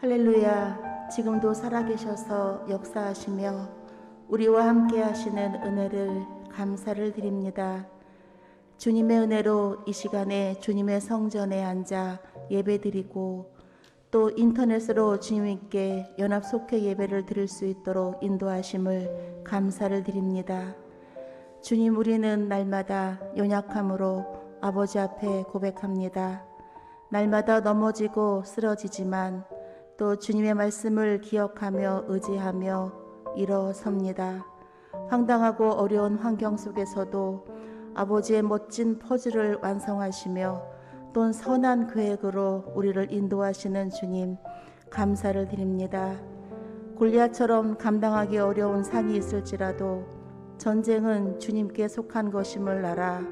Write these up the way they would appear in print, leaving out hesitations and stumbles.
할렐루야. 지금도 살아계셔서 역사하시며 우리와 함께 하시는 은혜를 감사를 드립니다. 주님의 은혜로 이 시간에 주님의 성전에 앉아 예배드리고 또 인터넷으로 주님께 연합 속회 예배를 드릴 수 있도록 인도하심을 감사를 드립니다. 주님, 우리는 날마다 연약함으로 아버지 앞에 고백합니다. 날마다 넘어지고 쓰러지지만 또 주님의 말씀을 기억하며 의지하며 일어섭니다. 황당하고 어려운 환경 속에서도 아버지의 멋진 퍼즐을 완성하시며 또 선한 계획으로 우리를 인도하시는 주님, 감사를 드립니다. 골리앗처럼 감당하기 어려운 산이 있을지라도 전쟁은 주님께 속한 것임을 알아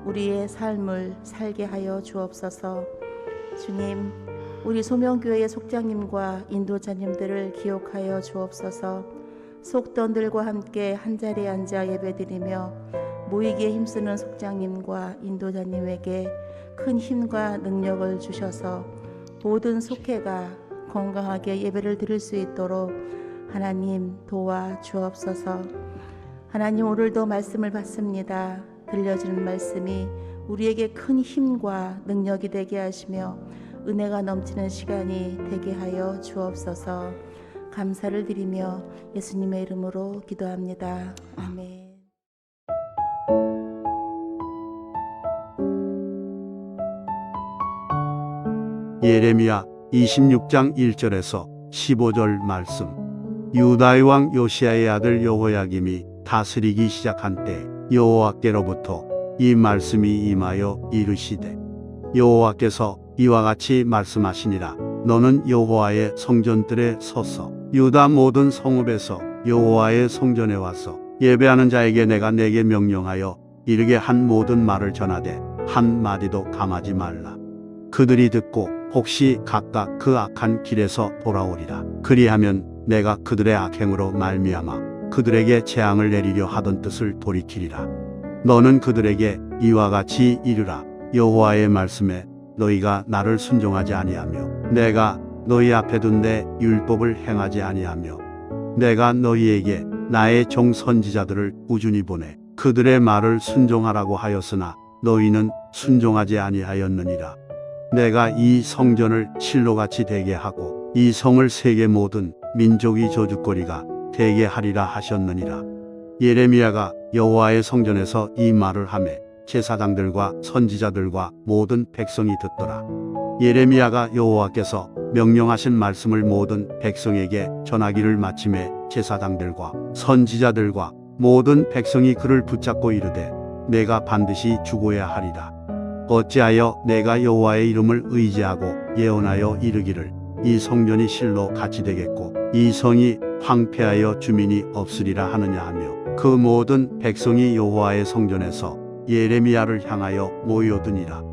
우리의 삶을 살게 하여 주옵소서. 주님, 우리 소명교회의 속장님과 인도자님들을 기억하여 주옵소서. 속던들과 함께 한자리에 앉아 예배드리며 모이기에 힘쓰는 속장님과 인도자님에게 큰 힘과 능력을 주셔서 모든 속회가 건강하게 예배를 드릴 수 있도록 하나님 도와 주옵소서. 하나님, 오늘도 말씀을 받습니다. 들려지는 말씀이 우리에게 큰 힘과 능력이 되게 하시며 은혜가 넘치는 시간이 되게 하여 주옵소서. 감사를 드리며 예수님의 이름으로 기도합니다. 아멘. 예레미야 26장 1절에서 15절 말씀. 유다의 왕 요시야의 아들 여호야김이 다스리기 시작한 때 여호와께로부터 이 말씀이 임하여 이르시되, 여호와께서 이와 같이 말씀하시니라. 너는 여호와의 성전들에 서서 유다 모든 성읍에서 여호와의 성전에 와서 예배하는 자에게 내게 명령하여 이르게 한 모든 말을 전하되 한 마디도 감하지 말라. 그들이 듣고 혹시 각각 그 악한 길에서 돌아오리라. 그리하면 내가 그들의 악행으로 말미암아 그들에게 재앙을 내리려 하던 뜻을 돌이키리라. 너는 그들에게 이와 같이 이르라. 여호와의 말씀에 너희가 나를 순종하지 아니하며 내가 너희 앞에 둔 내 율법을 행하지 아니하며 내가 너희에게 나의 종 선지자들을 꾸준히 보내 그들의 말을 순종하라고 하였으나 너희는 순종하지 아니하였느니라. 내가 이 성전을 실로같이 되게 하고 이 성을 세계 모든 민족이 저주거리가 되게 하리라 하셨느니라. 예레미야가 여호와의 성전에서 이 말을 하매 제사장들과 선지자들과 모든 백성이 듣더라. 예레미야가 여호와께서 명령하신 말씀을 모든 백성에게 전하기를 마침에 제사장들과 선지자들과 모든 백성이 그를 붙잡고 이르되, 내가 반드시 죽어야 하리라. 어찌하여 내가 여호와의 이름을 의지하고 예언하여 이르기를 이 성전이 실로 같이 되겠고 이 성이 황폐하여 주민이 없으리라 하느냐 하며, 그 모든 백성이 여호와의 성전에서 예레미야를 향하여 모여드니라.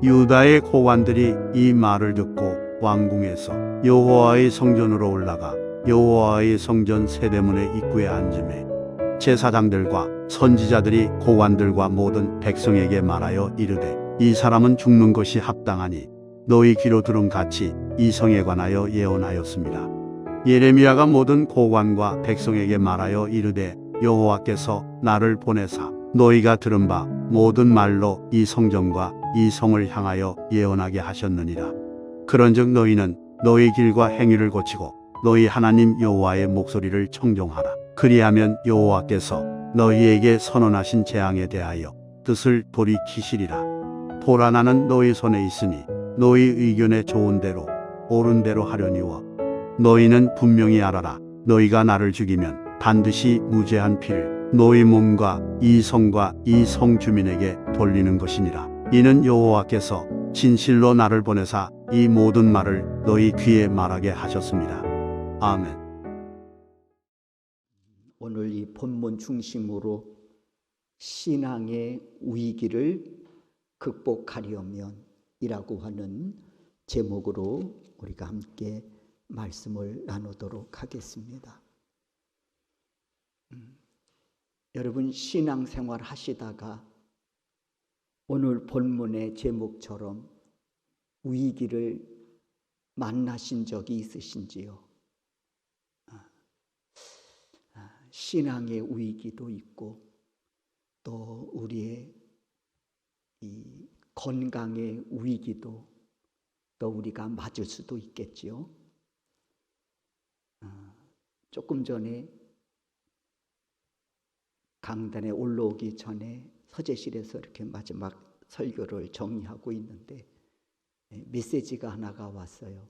유다의 고관들이 이 말을 듣고 왕궁에서 여호와의 성전으로 올라가 여호와의 성전 세대문의 입구에 앉으매 제사장들과 선지자들이 고관들과 모든 백성에게 말하여 이르되, 이 사람은 죽는 것이 합당하니 너희 귀로 들은 같이 이 성에 관하여 예언하였습니다. 예레미야가 모든 고관과 백성에게 말하여 이르되, 여호와께서 나를 보내사 너희가 들은 바 모든 말로 이 성전과 이 성을 향하여 예언하게 하셨느니라. 그런즉 너희는 너희 길과 행위를 고치고 너희 하나님 여호와의 목소리를 청종하라. 그리하면 여호와께서 너희에게 선언하신 재앙에 대하여 뜻을 돌이키시리라. 보라, 나는 너희 손에 있으니 너희 의견에 좋은 대로 옳은 대로 하려니와 너희는 분명히 알아라. 너희가 나를 죽이면 반드시 무죄한 피를 너희 몸과 이 성과 이 성 주민에게 돌리는 것이니라. 이는 여호와께서 진실로 나를 보내사 이 모든 말을 너희 귀에 말하게 하셨습니다. 아멘. 오늘 이 본문 중심으로 신앙의 위기를 극복하려면 이라고 하는 제목으로 우리가 함께 말씀을 나누도록 하겠습니다. 여러분 신앙생활 하시다가 오늘 본문의 제목처럼 위기를 만나신 적이 있으신지요? 신앙의 위기도 있고 또 우리의 이 건강의 위기도 또 우리가 맞을 수도 있겠지요. 조금 전에 강단에 올라오기 전에 서재실에서 이렇게 마지막 설교를 정리하고 있는데 메시지가 하나가 왔어요.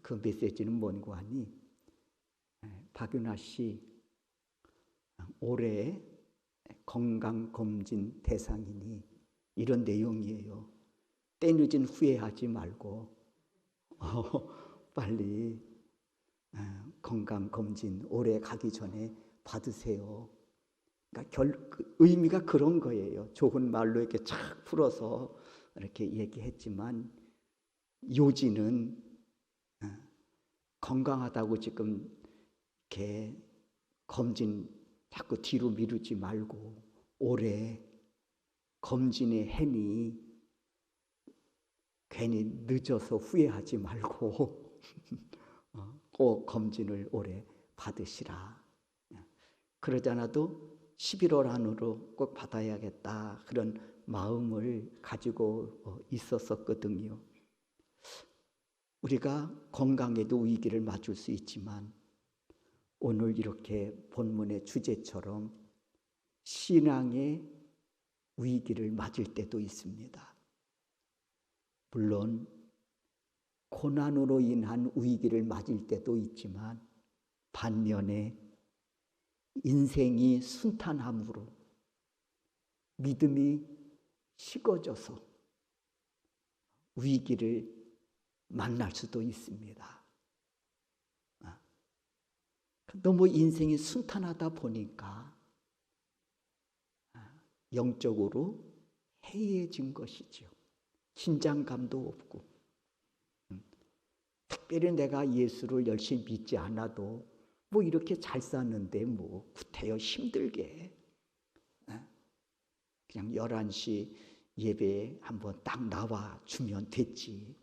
그 메시지는 뭔고 하니 박윤아 씨 올해 건강검진 대상이니 이런 내용이에요. 때늦은 후회하지 말고 빨리 건강검진 올해 가기 전에 받으세요. 그러니까 의미가 그런 거예요. 좋은 말로 이렇게 착 풀어서 이렇게 얘기했지만 요지는 건강하다고 지금 이렇게 검진 자꾸 뒤로 미루지 말고 올해 검진의 해니 괜히 늦어서 후회하지 말고 꼭 검진을 올해 받으시라. 그러지 않아도 11월 안으로 꼭 받아야겠다 그런 마음을 가지고 있었었거든요. 우리가 건강에도 위기를 맞을 수 있지만 오늘 이렇게 본문의 주제처럼 신앙의 위기를 맞을 때도 있습니다. 물론 고난으로 인한 위기를 맞을 때도 있지만 반면에 인생이 순탄함으로 믿음이 식어져서 위기를 만날 수도 있습니다. 너무 인생이 순탄하다 보니까 영적으로 해이해진 것이죠. 긴장감도 없고 특별히 내가 예수를 열심히 믿지 않아도 뭐 이렇게 잘 사는데 뭐 구태여 힘들게 그냥 11시 예배에 한번 딱 나와 주면 됐지.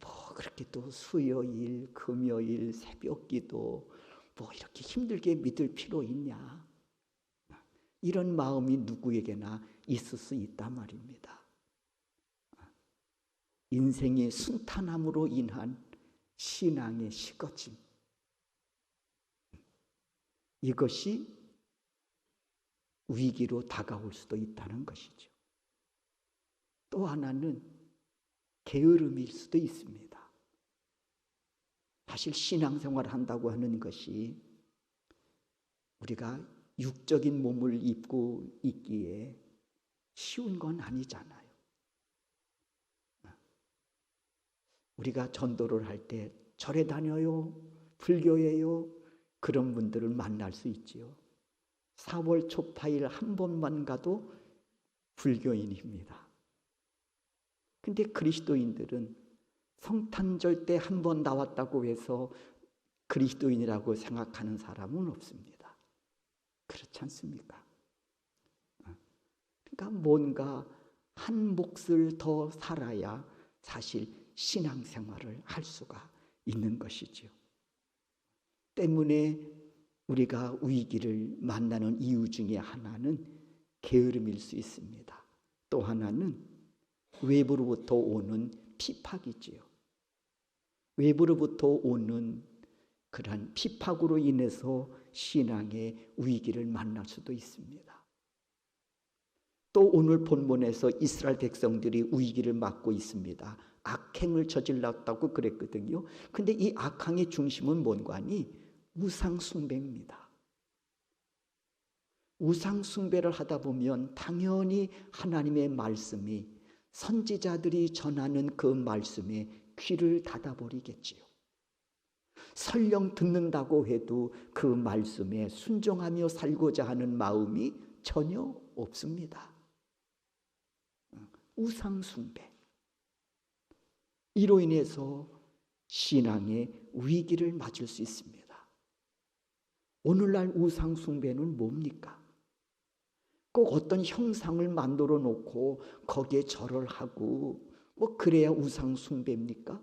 뭐 그렇게 또 수요일, 금요일, 새벽기도 뭐 이렇게 힘들게 믿을 필요 있냐. 이런 마음이 누구에게나 있을 수 있단 말입니다. 인생의 순탄함으로 인한 신앙의 식어짐. 이것이 위기로 다가올 수도 있다는 것이죠. 또 하나는 게으름일 수도 있습니다. 사실 신앙생활을 한다고 하는 것이 우리가 육적인 몸을 입고 있기에 쉬운 건 아니잖아요. 우리가 전도를 할 때 절에 다녀요, 불교예요, 그런 분들을 만날 수 있지요. 4월 초파일 한 번만 가도 불교인입니다. 근데 그리스도인들은 성탄절 때 한 번 나왔다고 해서 그리스도인이라고 생각하는 사람은 없습니다. 그렇지 않습니까? 그러니까 뭔가 한 몫을 더 살아야 사실 신앙생활을 할 수가 있는 것이죠. 때문에 우리가 위기를 만나는 이유 중에 하나는 게으름일 수 있습니다. 또 하나는 외부로부터 오는 핍박이지요. 외부로부터 오는 그러한 핍박으로 인해서 신앙의 위기를 만날 수도 있습니다. 또 오늘 본문에서 이스라엘 백성들이 위기를 맞고 있습니다. 악행을 저질렀다고 그랬거든요. 근데 이 악행의 중심은 뭔가 하니 우상숭배입니다. 우상숭배를 하다 보면 당연히 하나님의 말씀이, 선지자들이 전하는 그 말씀에 귀를 닫아버리겠지요. 설령 듣는다고 해도 그 말씀에 순종하며 살고자 하는 마음이 전혀 없습니다. 우상숭배. 이로 인해서 신앙의 위기를 맞을 수 있습니다. 오늘날 우상숭배는 뭡니까? 꼭 어떤 형상을 만들어 놓고 거기에 절을 하고 뭐 그래야 우상숭배입니까?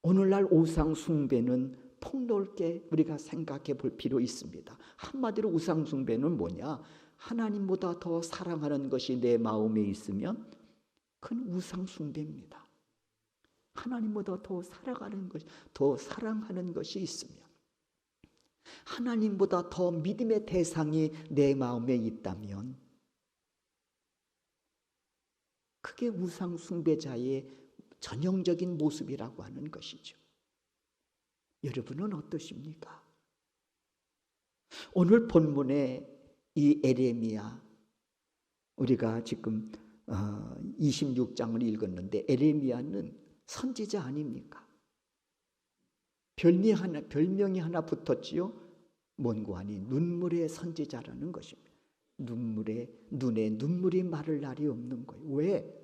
오늘날 우상숭배는 폭넓게 우리가 생각해 볼 필요 있습니다. 한마디로 우상숭배는 뭐냐? 하나님보다 더 사랑하는 것이 내 마음에 있으면 그건 우상숭배입니다. 하나님보다 더 사랑하는 것이 있으면, 하나님보다 더 믿음의 대상이 내 마음에 있다면 그게 우상숭배자의 전형적인 모습이라고 하는 것이죠. 여러분은 어떠십니까? 오늘 본문의 이 에레미야, 우리가 지금 26장을 읽었는데 에레미야는 선지자 아닙니까? 별명이 하나 붙었지요. 뭔고 하니 눈물의 선지자라는 것입니다. 눈에 눈물이 마를 날이 없는 거예요. 왜?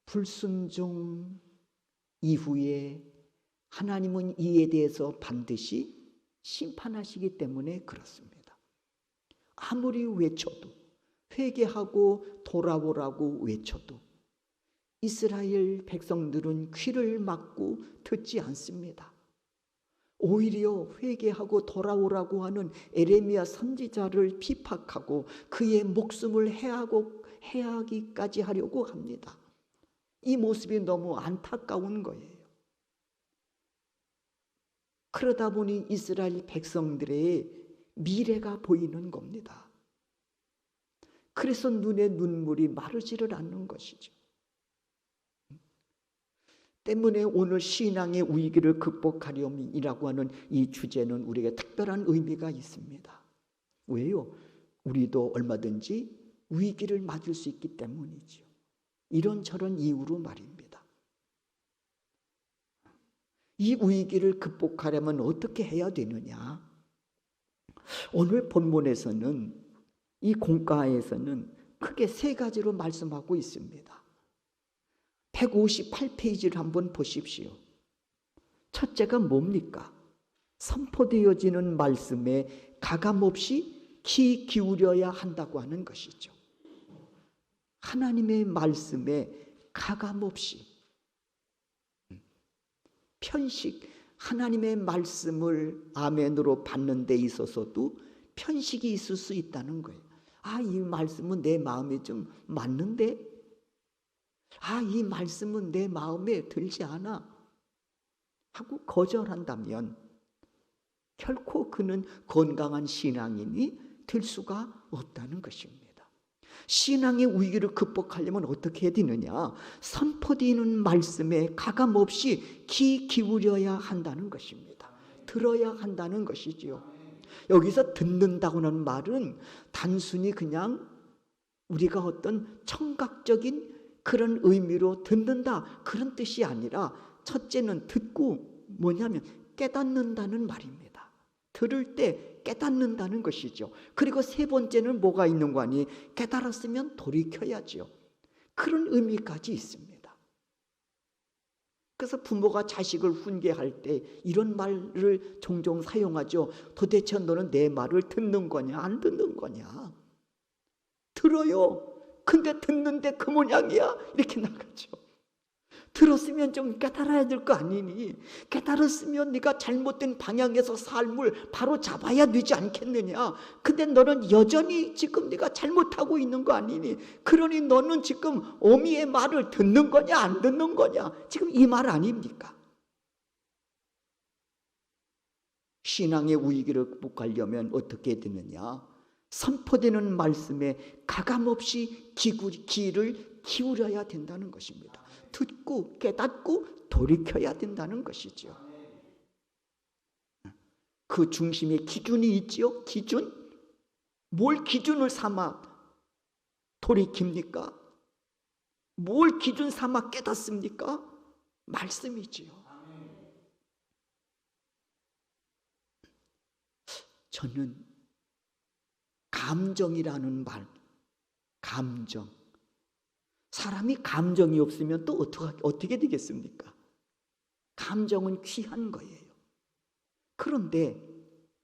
불순종 이후에 하나님은 이에 대해서 반드시 심판하시기 때문에 그렇습니다. 아무리 외쳐도, 회개하고 돌아오라고 외쳐도 이스라엘 백성들은 귀를 막고 듣지 않습니다. 오히려 회개하고 돌아오라고 하는 에레미야 선지자를 핍박하고 그의 목숨을 해하기까지 하려고 합니다. 이 모습이 너무 안타까운 거예요. 그러다 보니 이스라엘 백성들의 미래가 보이는 겁니다. 그래서 눈에 눈물이 마르지를 않는 것이죠. 때문에 오늘 신앙의 위기를 극복하려이라고 하는 이 주제는 우리에게 특별한 의미가 있습니다. 왜요? 우리도 얼마든지 위기를 맞을 수 있기 때문이죠. 이런저런 이유로 말입니다. 이 위기를 극복하려면 어떻게 해야 되느냐? 오늘 본문에서는, 이 공과에서는 크게 세 가지로 말씀하고 있습니다. 158페이지를 한번 보십시오. 첫째가 뭡니까? 선포되어지는 말씀에 가감없이 귀 기울여야 한다고 하는 것이죠. 하나님의 말씀에 가감없이, 편식, 하나님의 말씀을 아멘으로 받는 데 있어서도 편식이 있을 수 있다는 거예요. 아, 이 말씀은 내 마음에 좀 맞는데? 아, 이 말씀은 내 마음에 들지 않아 하고 거절한다면 결코 그는 건강한 신앙인이 될 수가 없다는 것입니다. 신앙의 위기를 극복하려면 어떻게 해야 되느냐? 선포되는 말씀에 가감없이 귀 기울여야 한다는 것입니다. 들어야 한다는 것이지요. 여기서 듣는다고는 말은 단순히 그냥 우리가 어떤 청각적인 그런 의미로 듣는다 그런 뜻이 아니라, 첫째는 듣고 뭐냐면 깨닫는다는 말입니다. 들을 때 깨닫는다는 것이죠. 그리고 세 번째는 뭐가 있는 거 아니? 깨달았으면 돌이켜야죠. 그런 의미까지 있습니다. 그래서 부모가 자식을 훈계할 때 이런 말을 종종 사용하죠. 도대체 너는 내 말을 듣는 거냐 안 듣는 거냐? 들어요. 근데 듣는데 그 모양이야? 이렇게 나가죠. 들었으면 좀 깨달아야 될 거 아니니? 깨달았으면 네가 잘못된 방향에서 삶을 바로 잡아야 되지 않겠느냐? 근데 너는 여전히 지금 네가 잘못하고 있는 거 아니니? 그러니 너는 지금 어미의 말을 듣는 거냐 안 듣는 거냐? 지금 이 말 아닙니까? 신앙의 위기를 극복하려면 어떻게 되느냐? 선포되는 말씀에 가감없이 귀를 기울여야 된다는 것입니다. 듣고 깨닫고 돌이켜야 된다는 것이죠. 그 중심에 기준이 있지요. 기준? 뭘 기준을 삼아 돌이킵니까? 뭘 기준 삼아 깨닫습니까? 말씀이지요. 저는 감정이라는 말, 감정. 사람이 감정이 없으면 또 어떻게 되겠습니까? 감정은 귀한 거예요. 그런데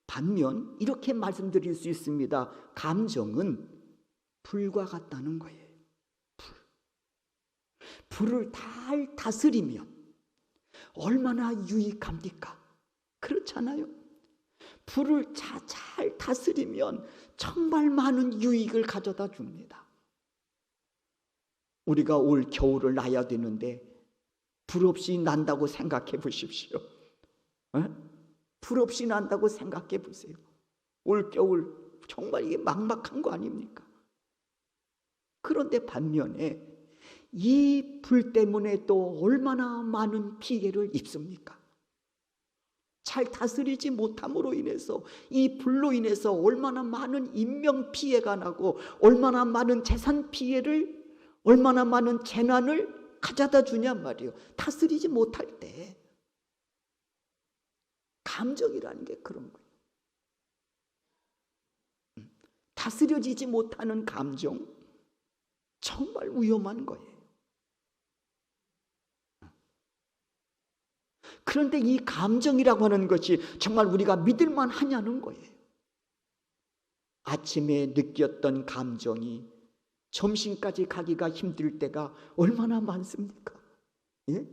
반면 이렇게 말씀드릴 수 있습니다. 감정은 불과 같다는 거예요. 불을 잘 다스리면 얼마나 유익합니까? 그렇잖아요. 불을 잘 다스리면 정말 많은 유익을 가져다 줍니다. 우리가 올 겨울을 나야 되는데 불 없이 난다고 생각해 보십시오. 불 없이 난다고 생각해 보세요. 올 겨울 정말 이게 막막한 거 아닙니까? 그런데 반면에 이 불 때문에 또 얼마나 많은 피해를 입습니까? 잘 다스리지 못함으로 인해서 이 불로 인해서 얼마나 많은 인명 피해가 나고 얼마나 많은 재산 피해를, 얼마나 많은 재난을 가져다 주냐 말이에요. 다스리지 못할 때. 감정이라는 게 그런 거예요. 다스려지지 못하는 감정, 정말 위험한 거예요. 그런데 이 감정이라고 하는 것이 정말 우리가 믿을만 하냐는 거예요. 아침에 느꼈던 감정이 점심까지 가기가 힘들 때가 얼마나 많습니까? 예?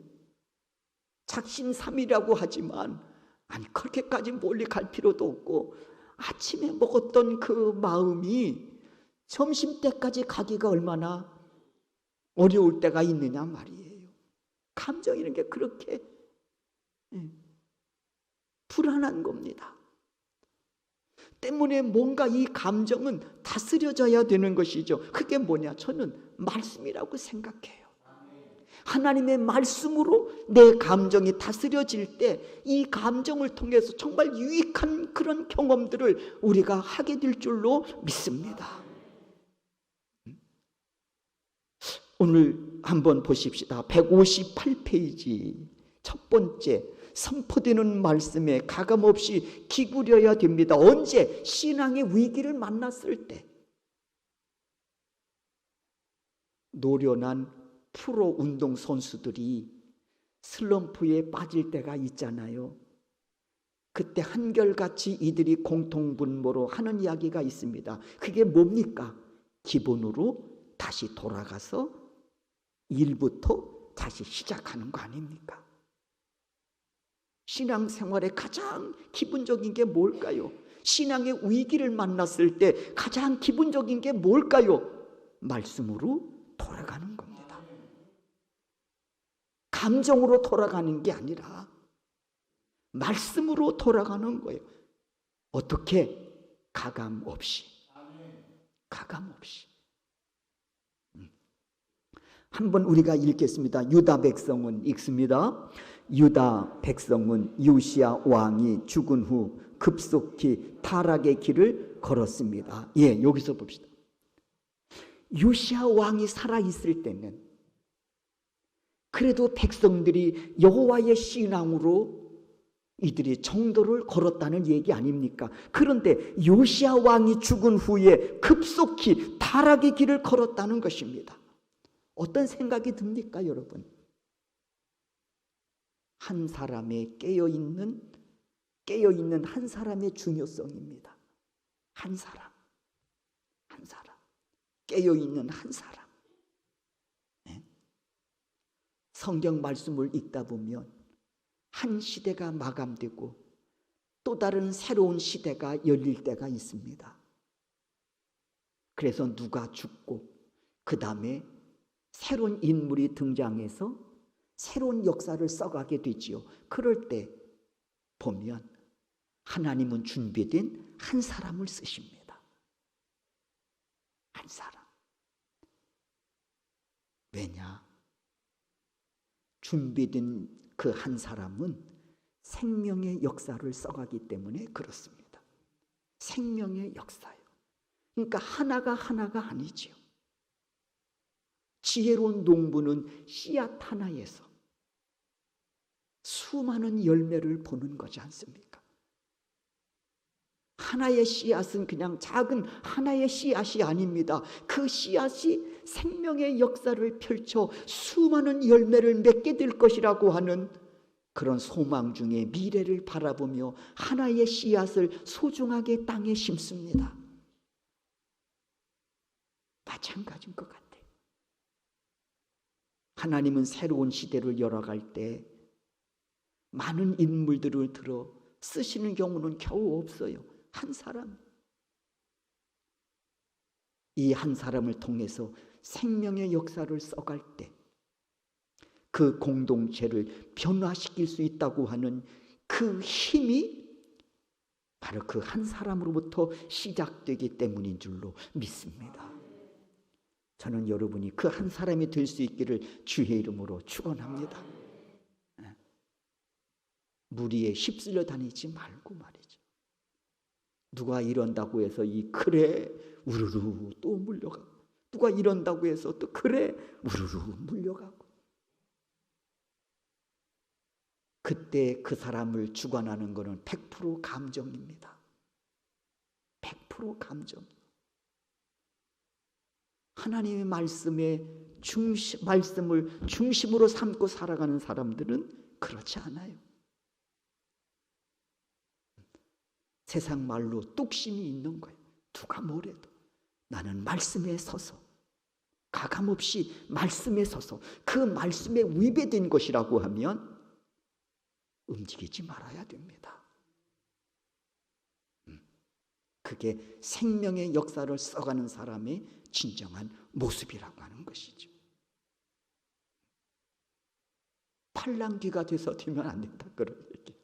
작심삼일이라고 하지만 아니 그렇게까지 멀리 갈 필요도 없고 아침에 먹었던 그 마음이 점심때까지 가기가 얼마나 어려울 때가 있느냐 말이에요. 감정이라는 게 그렇게 불안한 겁니다. 때문에 뭔가 이 감정은 다스려져야 되는 것이죠. 그게 뭐냐? 저는 말씀이라고 생각해요. 하나님의 말씀으로 내 감정이 다스려질 때 이 감정을 통해서 정말 유익한 그런 경험들을 우리가 하게 될 줄로 믿습니다. 오늘 한번 보십시다. 158페이지 첫 번째, 선포되는 말씀에 가감없이 기울여야 됩니다. 언제? 신앙의 위기를 만났을 때. 노련한 프로 운동 선수들이 슬럼프에 빠질 때가 있잖아요. 그때 한결같이 이들이 공통분모로 하는 이야기가 있습니다. 그게 뭡니까? 기본으로 다시 돌아가서 일부터 다시 시작하는 거 아닙니까? 신앙생활의 가장 기본적인 게 뭘까요? 신앙의 위기를 만났을 때 가장 기본적인 게 뭘까요? 말씀으로 돌아가는 겁니다. 감정으로 돌아가는 게 아니라 말씀으로 돌아가는 거예요. 어떻게? 가감 없이. 가감 없이. 한번 우리가 읽겠습니다. 유다 백성은 읽습니다. 유다 백성은 요시야 왕이 죽은 후 급속히 타락의 길을 걸었습니다. 예, 여기서 봅시다. 요시야 왕이 살아있을 때는 그래도 백성들이 여호와의 신앙으로 이들이 정도를 걸었다는 얘기 아닙니까? 그런데 요시야 왕이 죽은 후에 급속히 타락의 길을 걸었다는 것입니다. 어떤 생각이 듭니까, 여러분? 한 사람의 깨어있는 한 사람의 중요성입니다. 한 사람 깨어있는 한 사람. 네? 성경 말씀을 읽다 보면 한 시대가 마감되고 또 다른 새로운 시대가 열릴 때가 있습니다. 그래서 누가 죽고 그 다음에 새로운 인물이 등장해서 새로운 역사를 써가게 되지요. 그럴 때 보면 하나님은 준비된 한 사람을 쓰십니다. 한 사람. 왜냐? 준비된 그 한 사람은 생명의 역사를 써가기 때문에 그렇습니다. 생명의 역사요. 그러니까 하나가 아니지요. 지혜로운 농부는 씨앗 하나에서 수많은 열매를 보는 거지 않습니까? 하나의 씨앗은 그냥 작은 하나의 씨앗이 아닙니다. 그 씨앗이 생명의 역사를 펼쳐 수많은 열매를 맺게 될 것이라고 하는 그런 소망 중에 미래를 바라보며 하나의 씨앗을 소중하게 땅에 심습니다. 마찬가지인 것 같아요. 하나님은 새로운 시대를 열어갈 때 많은 인물들을 들어 쓰시는 경우는 겨우 없어요. 한 사람. 이 한 사람을 통해서 생명의 역사를 써갈 때 그 공동체를 변화시킬 수 있다고 하는 그 힘이 바로 그 한 사람으로부터 시작되기 때문인 줄로 믿습니다. 저는 여러분이 그 한 사람이 될 수 있기를 주의 이름으로 축원합니다. 무리에 휩쓸려 다니지 말고 말이죠. 누가 이런다고 해서 그래 우르르 또 물려가고, 누가 이런다고 해서 또 그래 우르르 물려가고, 그때 그 사람을 주관하는 것은 100% 감정입니다. 100% 감정. 하나님의 말씀을 중심으로 삼고 살아가는 사람들은 그렇지 않아요. 세상 말로 뚝심이 있는 거예요. 누가 뭐래도 나는 말씀에 서서, 가감없이 말씀에 서서 그 말씀에 위배된 것이라고 하면 움직이지 말아야 됩니다. 그게 생명의 역사를 써가는 사람의 진정한 모습이라고 하는 것이죠. 팔랑귀가 돼서 되면 안 된다, 그런 얘기.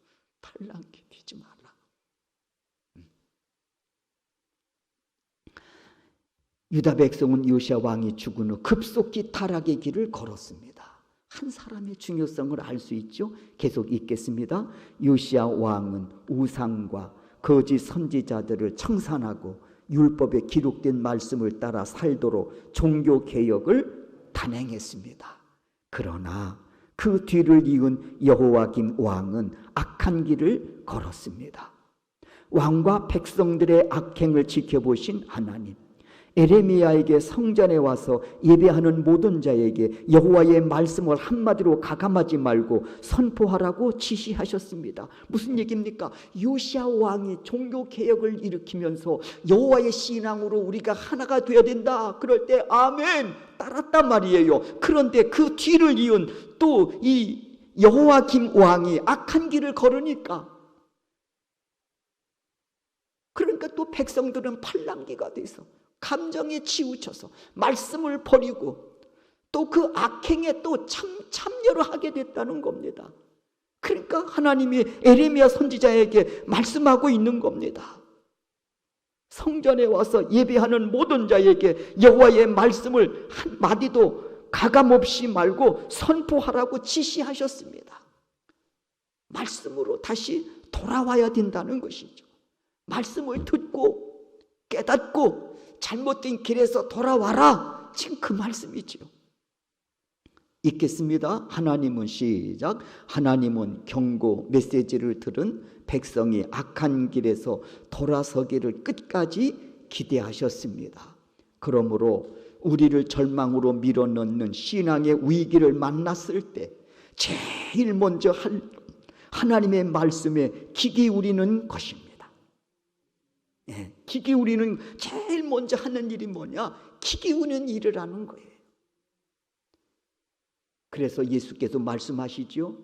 팔랑귀 되지 마라. 유다 백성은 요시야 왕이 죽은 후 급속히 타락의 길을 걸었습니다. 한 사람의 중요성을 알 수 있죠. 계속 읽겠습니다. 요시야 왕은 우상과 거짓 선지자들을 청산하고 율법에 기록된 말씀을 따라 살도록 종교 개혁을 단행했습니다. 그러나 그 뒤를 이은 여호와김 왕은 악한 길을 걸었습니다. 왕과 백성들의 악행을 지켜보신 하나님, 에레미야에게 성전에 와서 예배하는 모든 자에게 여호와의 말씀을 한마디로 가감하지 말고 선포하라고 지시하셨습니다. 무슨 얘기입니까? 요시야 왕이 종교 개혁을 일으키면서 여호와의 신앙으로 우리가 하나가 되어야 된다. 그럴 때 아멘 따랐단 말이에요. 그런데 그 뒤를 이은 또 이 여호와김 왕이 악한 길을 걸으니까, 그러니까 또 백성들은 팔랑귀가 돼서 감정에 치우쳐서 말씀을 버리고 또 그 악행에 또 참여를 하게 됐다는 겁니다. 그러니까 하나님이 에레미야 선지자에게 말씀하고 있는 겁니다. 성전에 와서 예배하는 모든 자에게 여호와의 말씀을 한마디도 가감없이 말고 선포하라고 지시하셨습니다. 말씀으로 다시 돌아와야 된다는 것이죠. 말씀을 듣고 깨닫고 잘못된 길에서 돌아와라, 지금 그 말씀이지요. 읽겠습니다. 하나님은 시작. 하나님은 경고 메시지를 들은 백성이 악한 길에서 돌아서기를 끝까지 기대하셨습니다. 그러므로 우리를 절망으로 밀어넣는 신앙의 위기를 만났을 때 제일 먼저 하나님의 말씀에 귀 기울이는 것입니다. 귀 기울이는, 제일 먼저 하는 일이 뭐냐? 귀 기울이는 일을 하는 거예요. 그래서 예수께서 말씀하시죠.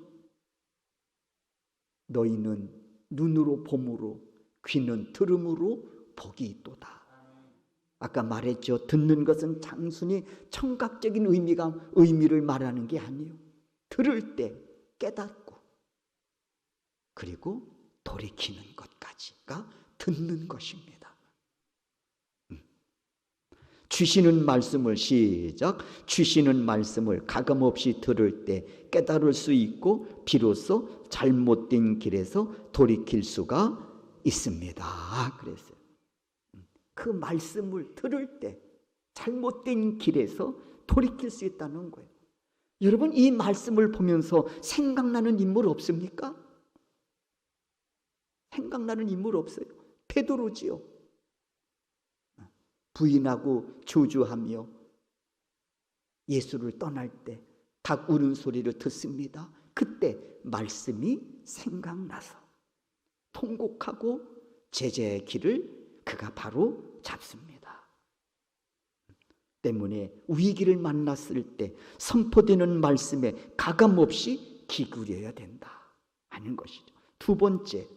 너희는 눈으로 봄으로 귀는 들음으로 복이 있도다. 아까 말했죠. 듣는 것은 단순히 청각적인 의미를 말하는 게 아니에요. 들을 때 깨닫고 그리고 돌이키는 것까지가 듣는 것입니다. 주시는 말씀을 시작. 주시는 말씀을 가감없이 들을 때 깨달을 수 있고 비로소 잘못된 길에서 돌이킬 수가 있습니다. 그랬어요. 그 말씀을 들을 때 잘못된 길에서 돌이킬 수 있다는 거예요. 여러분, 이 말씀을 보면서 생각나는 인물 없습니까? 생각나는 인물 없어요. 베드로지요. 부인하고 저주하며 예수를 떠날 때 닭 우는 소리를 듣습니다. 그때 말씀이 생각나서 통곡하고 제자의 길을 그가 바로 잡습니다. 때문에 위기를 만났을 때 선포되는 말씀에 가감없이 귀 기울여야 된다 하는 것이죠. 두 번째,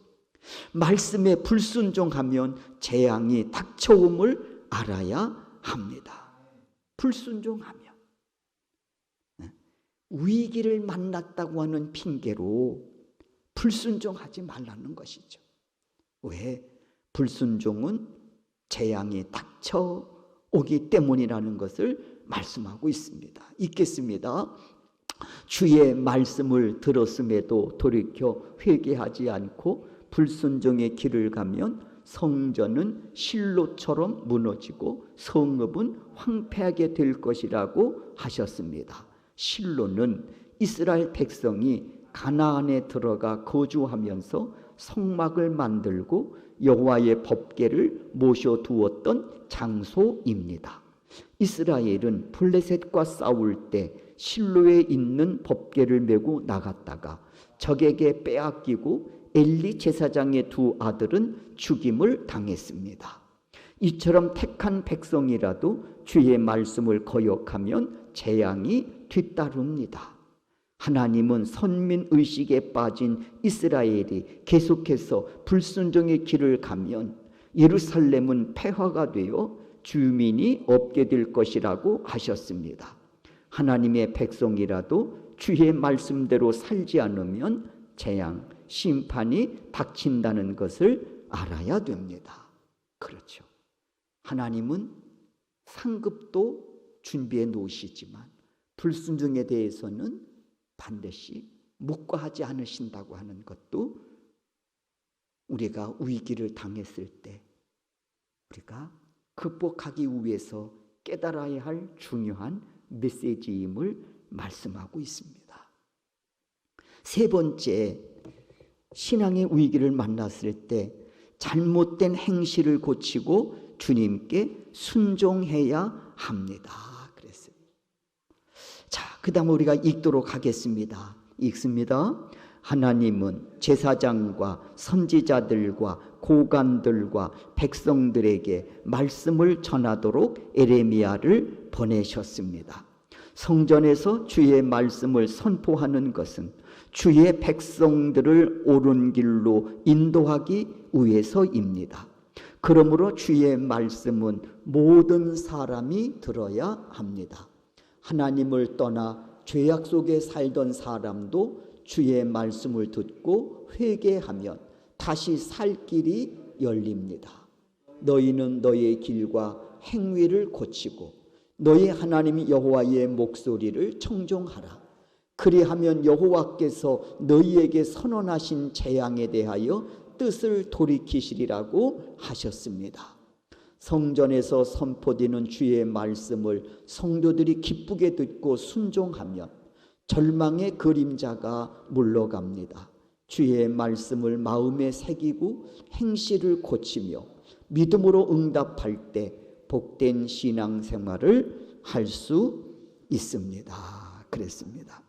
말씀에 불순종하면 재앙이 닥쳐옴을 알아야 합니다. 불순종하면 위기를 만났다고 하는 핑계로 불순종하지 말라는 것이죠. 왜? 불순종은 재앙이 닥쳐오기 때문이라는 것을 말씀하고 있습니다. 읽겠습니다. 주의 말씀을 들었음에도 돌이켜 회개하지 않고 불순종의 길을 가면 성전은 실로처럼 무너지고 성읍은 황폐하게 될 것이라고 하셨습니다. 실로는 이스라엘 백성이 가나안에 들어가 거주하면서 성막을 만들고 여호와의 법궤를 모셔두었던 장소입니다. 이스라엘은 블레셋과 싸울 때 실로에 있는 법궤를 메고 나갔다가 적에게 빼앗기고 엘리 제사장의 두 아들은 죽임을 당했습니다. 이처럼 택한 백성이라도 주의 말씀을 거역하면 재앙이 뒤따릅니다. 하나님은 선민의식에 빠진 이스라엘이 계속해서 불순종의 길을 가면 예루살렘은 폐허가 되어 주민이 없게 될 것이라고 하셨습니다. 하나님의 백성이라도 주의 말씀대로 살지 않으면 재앙, 심판이 닥친다는 것을 알아야 됩니다. 그렇죠. 하나님은 상급도 준비해 놓으시지만 불순종에 대해서는 반드시 묵과하지 않으신다고 하는 것도 우리가 위기를 당했을 때 우리가 극복하기 위해서 깨달아야 할 중요한 메시지임을 말씀하고 있습니다. 세 번째, 신앙의 위기를 만났을 때 잘못된 행실을 고치고 주님께 순종해야 합니다. 그랬어요. 자, 그 다음 우리가 읽도록 하겠습니다. 읽습니다. 하나님은 제사장과 선지자들과 고관들과 백성들에게 말씀을 전하도록 에레미야를 보내셨습니다. 성전에서 주의 말씀을 선포하는 것은 주의 백성들을 옳은 길로 인도하기 위해서입니다. 그러므로 주의 말씀은 모든 사람이 들어야 합니다. 하나님을 떠나 죄악 속에 살던 사람도 주의 말씀을 듣고 회개하면 다시 살 길이 열립니다. 너희는 너희의 길과 행위를 고치고 너희 하나님 여호와의 목소리를 청종하라. 그리하면 여호와께서 너희에게 선언하신 재앙에 대하여 뜻을 돌이키시리라고 하셨습니다. 성전에서 선포되는 주의 말씀을 성도들이 기쁘게 듣고 순종하면 절망의 그림자가 물러갑니다. 주의 말씀을 마음에 새기고 행실을 고치며 믿음으로 응답할 때 복된 신앙생활을 할 수 있습니다. 그랬습니다.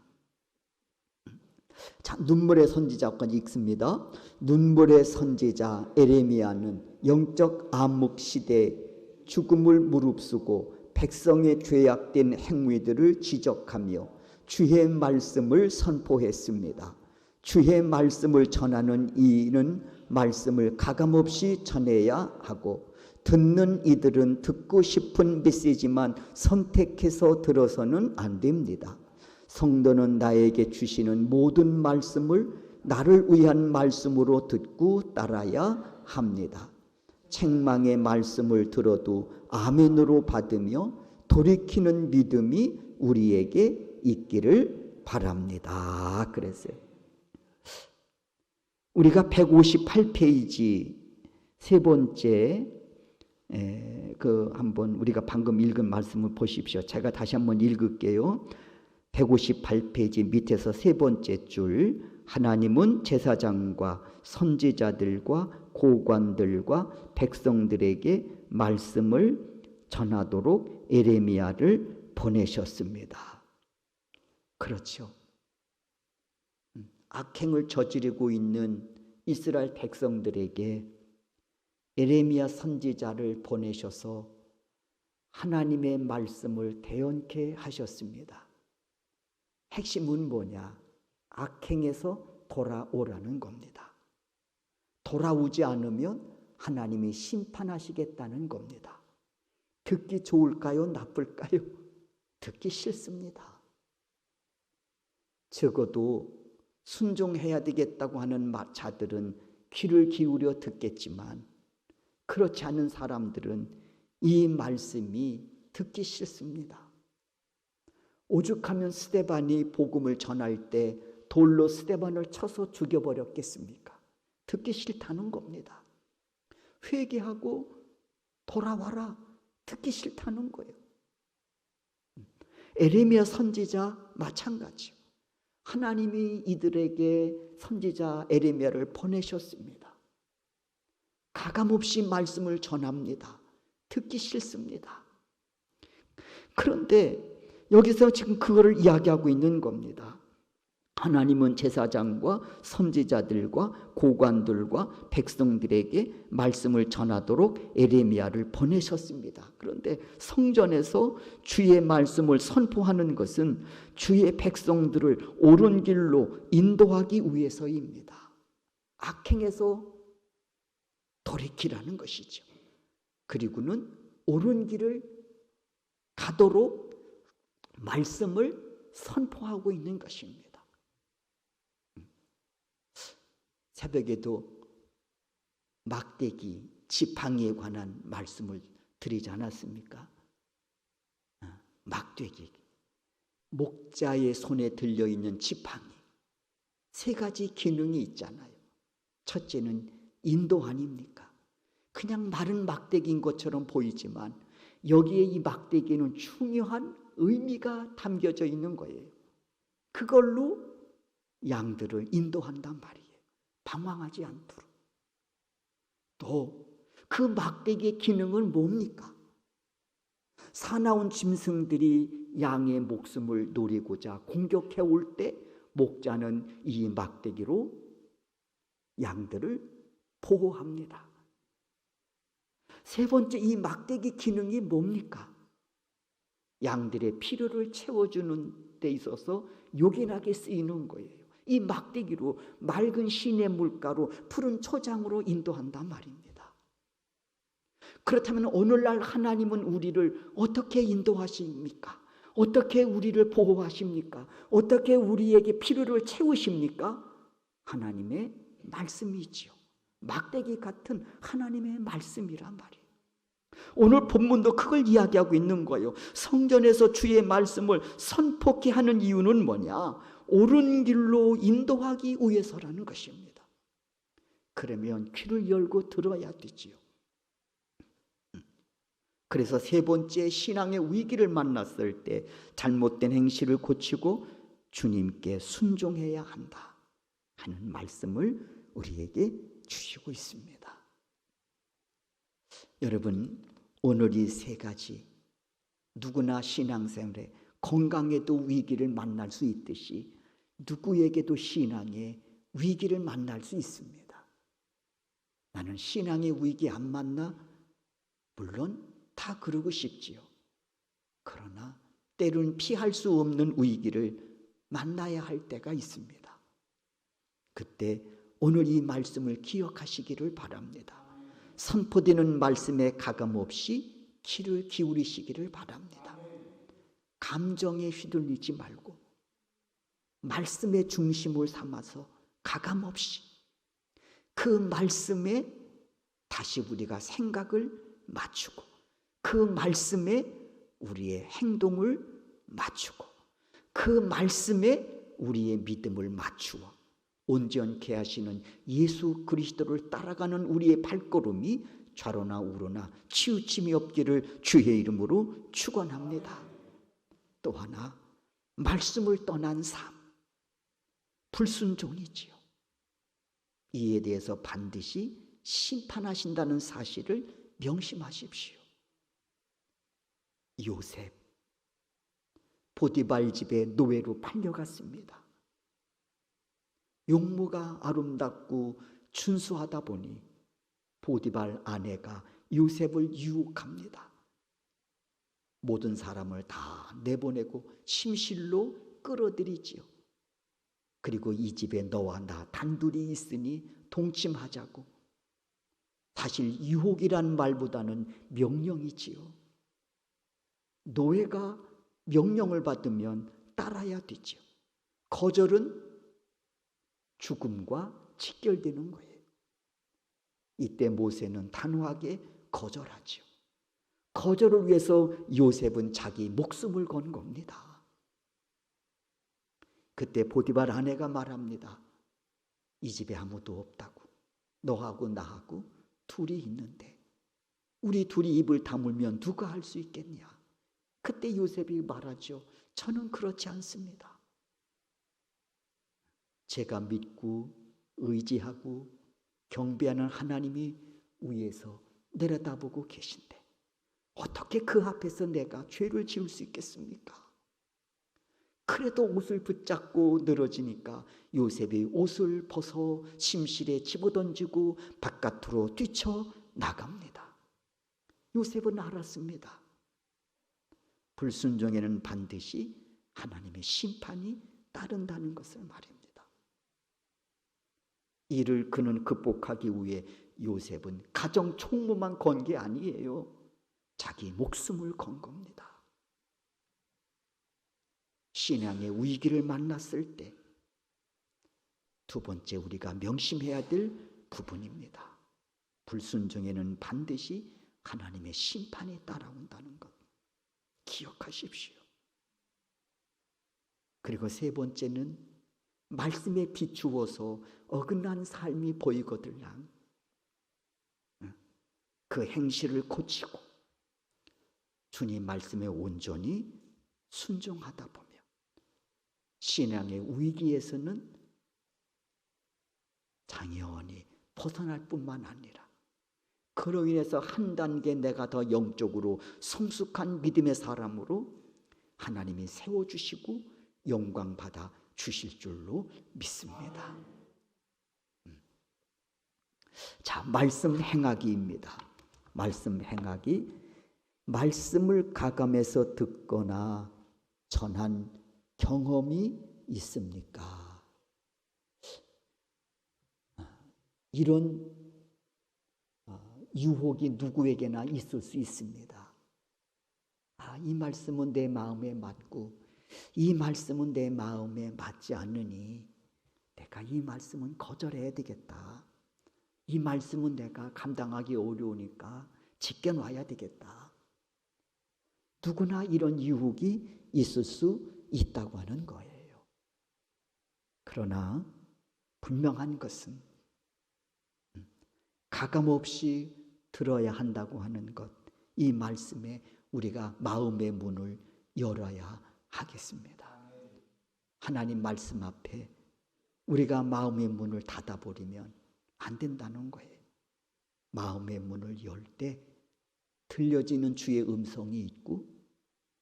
자, 눈물의 선지자까지 읽습니다. 눈물의 선지자 에레미야는 영적 암흑 시대에 죽음을 무릅쓰고 백성의 죄악된 행위들을 지적하며 주의 말씀을 선포했습니다. 주의 말씀을 전하는 이는 말씀을 가감없이 전해야 하고 듣는 이들은 듣고 싶은 메시지만 선택해서 들어서는 안 됩니다. 성도는 나에게 주시는 모든 말씀을 나를 위한 말씀으로 듣고 따라야 합니다. 책망의 말씀을 들어도 아멘으로 받으며 돌이키는 믿음이 우리에게 있기를 바랍니다. 그랬어요. 우리가 158페이지 세 번째 한번 우리가 방금 읽은 말씀을 보십시오. 제가 다시 한번 읽을게요. 158페이지 밑에서 세 번째 줄, 하나님은 제사장과 선지자들과 고관들과 백성들에게 말씀을 전하도록 예레미야를 보내셨습니다. 그렇죠. 악행을 저지르고 있는 이스라엘 백성들에게 예레미야 선지자를 보내셔서 하나님의 말씀을 대언케 하셨습니다. 핵심은 뭐냐? 악행에서 돌아오라는 겁니다. 돌아오지 않으면 하나님이 심판하시겠다는 겁니다. 듣기 좋을까요? 나쁠까요? 듣기 싫습니다. 적어도 순종해야 되겠다고 하는 자들은 귀를 기울여 듣겠지만 그렇지 않은 사람들은 이 말씀이 듣기 싫습니다. 오죽하면 스데반이 복음을 전할 때 돌로 스데반을 쳐서 죽여버렸겠습니까? 듣기 싫다는 겁니다. 회개하고 돌아와라. 듣기 싫다는 거예요. 예레미야 선지자 마찬가지요. 하나님이 이들에게 선지자 예레미야를 보내셨습니다. 가감없이 말씀을 전합니다. 듣기 싫습니다. 그런데 여기서 지금 그거를 이야기하고 있는 겁니다. 하나님은 제사장과 선지자들과 고관들과 백성들에게 말씀을 전하도록 예레미야를 보내셨습니다. 그런데 성전에서 주의 말씀을 선포하는 것은 주의 백성들을 옳은 길로 인도하기 위해서입니다. 악행에서 돌이키라는 것이죠. 그리고는 옳은 길을 가도록 말씀을 선포하고 있는 것입니다. 새벽에도 막대기, 지팡이에 관한 말씀을 드리지 않았습니까? 막대기, 목자의 손에 들려있는 지팡이, 세 가지 기능이 있잖아요. 첫째는 인도 아닙니까? 그냥 마른 막대기인 것처럼 보이지만 여기에 이 막대기에는 중요한 의미가 담겨져 있는 거예요. 그걸로 양들을 인도한단 말이에요. 방황하지 않도록. 또 그 막대기의 기능은 뭡니까? 사나운 짐승들이 양의 목숨을 노리고자 공격해 올 때 목자는 이 막대기로 양들을 보호합니다. 세 번째, 이 막대기 기능이 뭡니까? 양들의 필요를 채워주는 데 있어서 요긴하게 쓰이는 거예요. 이 막대기로 맑은 시내 물가로 푸른 초장으로 인도한단 말입니다. 그렇다면 오늘날 하나님은 우리를 어떻게 인도하십니까? 어떻게 우리를 보호하십니까? 어떻게 우리에게 필요를 채우십니까? 하나님의 말씀이지요. 막대기 같은 하나님의 말씀이란 말이에요. 오늘 본문도 그걸 이야기하고 있는 거예요. 성전에서 주의 말씀을 선포케 하는 이유는 뭐냐? 옳은 길로 인도하기 위해서라는 것입니다. 그러면 귀를 열고 들어야 되지요. 그래서 세 번째, 신앙의 위기를 만났을 때 잘못된 행실을 고치고 주님께 순종해야 한다 하는 말씀을 우리에게 주시고 있습니다. 여러분, 오늘 이 세 가지, 누구나 신앙생활에 건강에도 위기를 만날 수 있듯이 누구에게도 신앙의 위기를 만날 수 있습니다. 나는 신앙의 위기 안 만나? 물론 다 그러고 싶지요. 그러나 때로는 피할 수 없는 위기를 만나야 할 때가 있습니다. 그때 오늘 이 말씀을 기억하시기를 바랍니다. 선포되는 말씀에 가감없이 귀를 기울이시기를 바랍니다. 감정에 휘둘리지 말고 말씀의 중심을 삼아서 가감없이 그 말씀에 다시 우리가 생각을 맞추고 그 말씀에 우리의 행동을 맞추고 그 말씀에 우리의 믿음을 맞추어 온전케 하시는 예수 그리스도를 따라가는 우리의 발걸음이 좌로나 우로나 치우침이 없기를 주의 이름으로 축원합니다. 또 하나, 말씀을 떠난 삶, 불순종이지요. 이에 대해서 반드시 심판하신다는 사실을 명심하십시오. 요셉, 보디발 집에 노예로 팔려갔습니다. 용모가 아름답고 준수하다 보니 보디발 아내가 요셉을 유혹합니다. 모든 사람을 다 내보내고 심실로 끌어들이지요. 그리고 이 집에 너와 나 단둘이 있으니 동침하자고. 사실 유혹이란 말보다는 명령이지요. 노예가 명령을 받으면 따라야 되지요. 거절은 죽음과 직결되는 거예요. 이때 모세는 단호하게 거절하지요. 거절을 위해서 요셉은 자기 목숨을 건 겁니다. 그때 보디발 아내가 말합니다. 이 집에 아무도 없다고. 너하고 나하고 둘이 있는데 우리 둘이 입을 다물면 누가 할 수 있겠냐. 그때 요셉이 말하죠. 저는 그렇지 않습니다. 제가 믿고 의지하고 경배하는 하나님이 위에서 내려다보고 계신데 어떻게 그 앞에서 내가 죄를 지을 수 있겠습니까? 그래도 옷을 붙잡고 늘어지니까 요셉이 옷을 벗어 침실에 집어던지고 바깥으로 뛰쳐나갑니다. 요셉은 알았습니다. 불순종에는 반드시 하나님의 심판이 따른다는 것을 말입니다. 이를 그는 극복하기 위해 요셉은 가정 총무만 건 게 아니에요. 자기 목숨을 건 겁니다. 신앙의 위기를 만났을 때 두 번째 우리가 명심해야 될 부분입니다. 불순종에는 반드시 하나님의 심판이 따라온다는 것 기억하십시오. 그리고 세 번째는 말씀에 비추어서 어긋난 삶이 보이거들랑 그 행실을 고치고 주님 말씀에 온전히 순종하다 보면 신앙의 위기에서는 당연히 벗어날 뿐만 아니라 그로 인해서 한 단계 내가 더 영적으로 성숙한 믿음의 사람으로 하나님이 세워주시고 영광 받아 주실 줄로 믿습니다. 자, 말씀 행하기입니다. 말씀 행하기. 말씀을 가감해서 듣거나 전한 경험이 있습니까? 이런 유혹이 누구에게나 있을 수 있습니다. 이 말씀은 내 마음에 맞고 이 말씀은 내 마음에 맞지 않으니 내가 이 말씀은 거절해야 되겠다. 이 말씀은 내가 감당하기 어려우니까 지켜놔야 되겠다. 누구나 이런 유혹이 있을 수 있다고 하는 거예요. 그러나 분명한 것은 가감없이 들어야 한다고 하는 것, 이 말씀에 우리가 마음의 문을 열어야 하겠습니다. 하나님 말씀 앞에 우리가 마음의 문을 닫아버리면 안 된다는 거예요. 마음의 문을 열 때 들려지는 주의 음성이 있고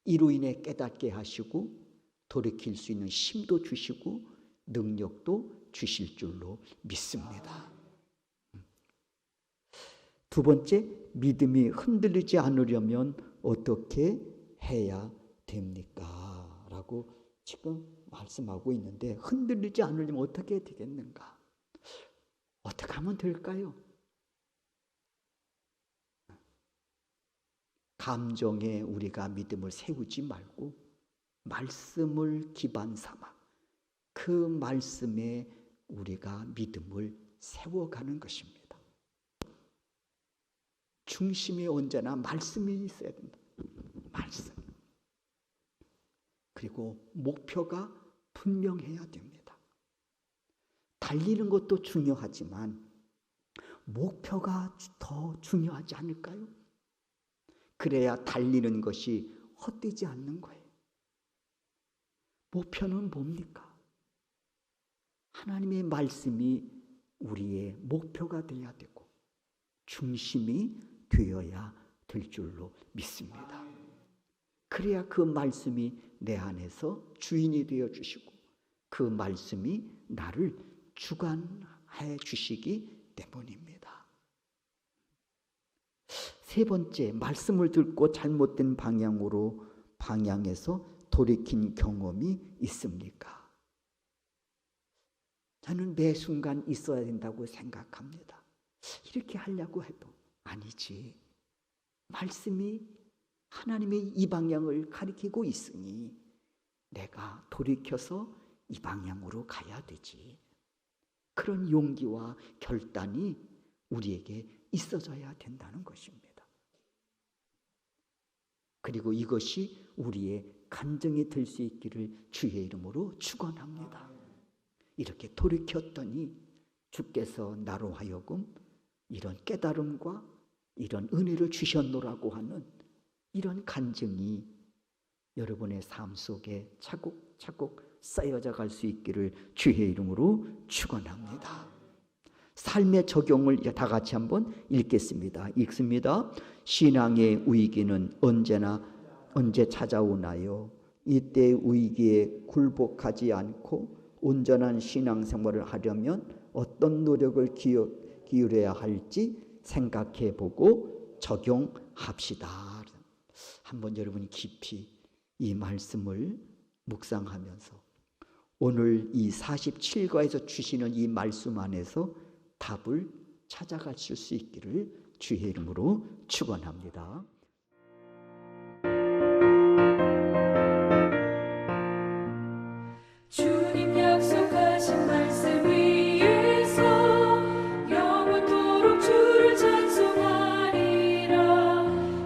이로 인해 깨닫게 하시고 돌이킬 수 있는 힘도 주시고 능력도 주실 줄로 믿습니다. 두 번째, 믿음이 흔들리지 않으려면 어떻게 해야 됩니까? 라고 지금 말씀하고 있는데 흔들리지 않으려면 어떻게 되겠는가? 어떻게 하면 될까요? 감정에 우리가 믿음을 세우지 말고 말씀을 기반 삼아 그 말씀에 우리가 믿음을 세워가는 것입니다. 중심에 언제나 말씀이 있어야 된다. 말씀. 그리고 목표가 분명해야 됩니다. 달리는 것도 중요하지만 목표가 더 중요하지 않을까요? 그래야 달리는 것이 헛되지 않는 거예요. 목표는 뭡니까? 하나님의 말씀이 우리의 목표가 되어야 되고 중심이 되어야 될 줄로 믿습니다. 그래야 그 말씀이 내 안에서 주인이 되어 주시고 그 말씀이 나를 주관해 주시기 때문입니다. 세 번째, 말씀을 듣고 잘못된 방향에서 돌이킨 경험이 있습니까? 저는 매 순간 있어야 된다고 생각합니다. 이렇게 하려고 해도 아니지. 말씀이 하나님의 이 방향을 가리키고 있으니 내가 돌이켜서 이 방향으로 가야 되지. 그런 용기와 결단이 우리에게 있어져야 된다는 것입니다. 그리고 이것이 우리의 간증이 될 수 있기를 주의 이름으로 축원합니다. 이렇게 돌이켰더니 주께서 나로 하여금 이런 깨달음과 이런 은혜를 주셨노라고 하는 이런 간증이 여러분의 삶 속에 차곡차곡 쌓여져 갈 수 있기를 주의 이름으로 축원합니다. 삶의 적용을 다 같이 한번 읽겠습니다. 읽습니다. 신앙의 위기는 언제 찾아오나요? 이때 위기에 굴복하지 않고 온전한 신앙생활을 하려면 어떤 노력을 기울여야 할지 생각해보고 적용합시다. 한번 여러분이 깊이 이 말씀을 묵상하면서 오늘 이 47과에서 주시는 이 말씀 안에서 답을 찾아가실 수 있기를 주의 이름으로 축원합니다. 주님 약속하신 말씀 위에서 영원토록 주를 찬송하리라.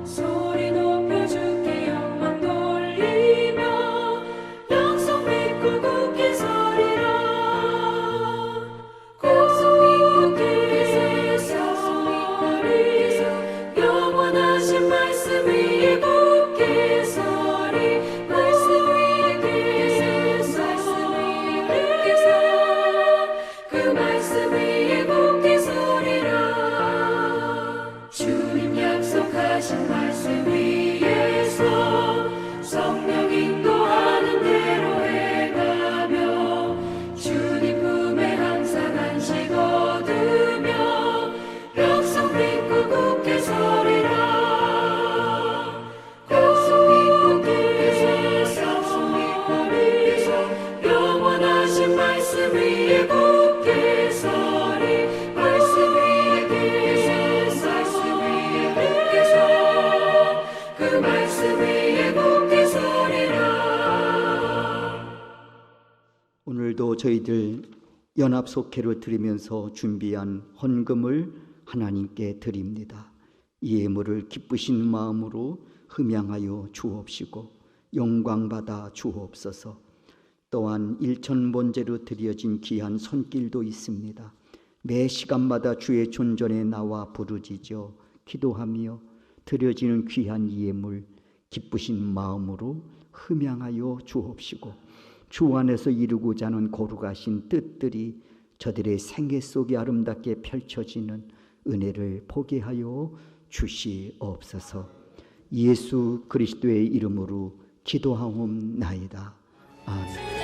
소리 높여 주께 영광 돌리며 약속 믿고 굳게 서리라. 약속 믿고 굳게 서리. 영원하신 말씀 위에 굳게 서리. 말씀 위에 굳게 서리. 그 말씀 위에 굳게 서리라. 주님 약속하신 말씀 위에서 성령 인도하는 대로 행하며 주님 품에 항상 안식 얻으며 약속 믿고 굳게 서리라. 약속 믿고 굳게 서리. 영원하신 말씀 위에 굳게 서리. 말씀 위에 굳게 서. 그 말씀 위에 굳게 서리라. 오늘도 저희들 연합속회를 드리면서 준비한 헌금을 하나님께 드립니다. 이 예물을 기쁘신 마음으로 흠양하여 주옵시고 영광받아 주옵소서. 또한 일천번제로 드려진 귀한 손길도 있습니다. 매 시간마다 주의 존전에 나와 부르짖어 기도하며 드려지는 귀한 이 예물 기쁘신 마음으로 흠양하여 주옵시고 주 안에서 이루고자 하는 거룩하신 뜻들이 저들의 생애 속에 아름답게 펼쳐지는 은혜를 보게 하여 주시옵소서. 예수 그리스도의 이름으로 기도하옵나이다. 아멘.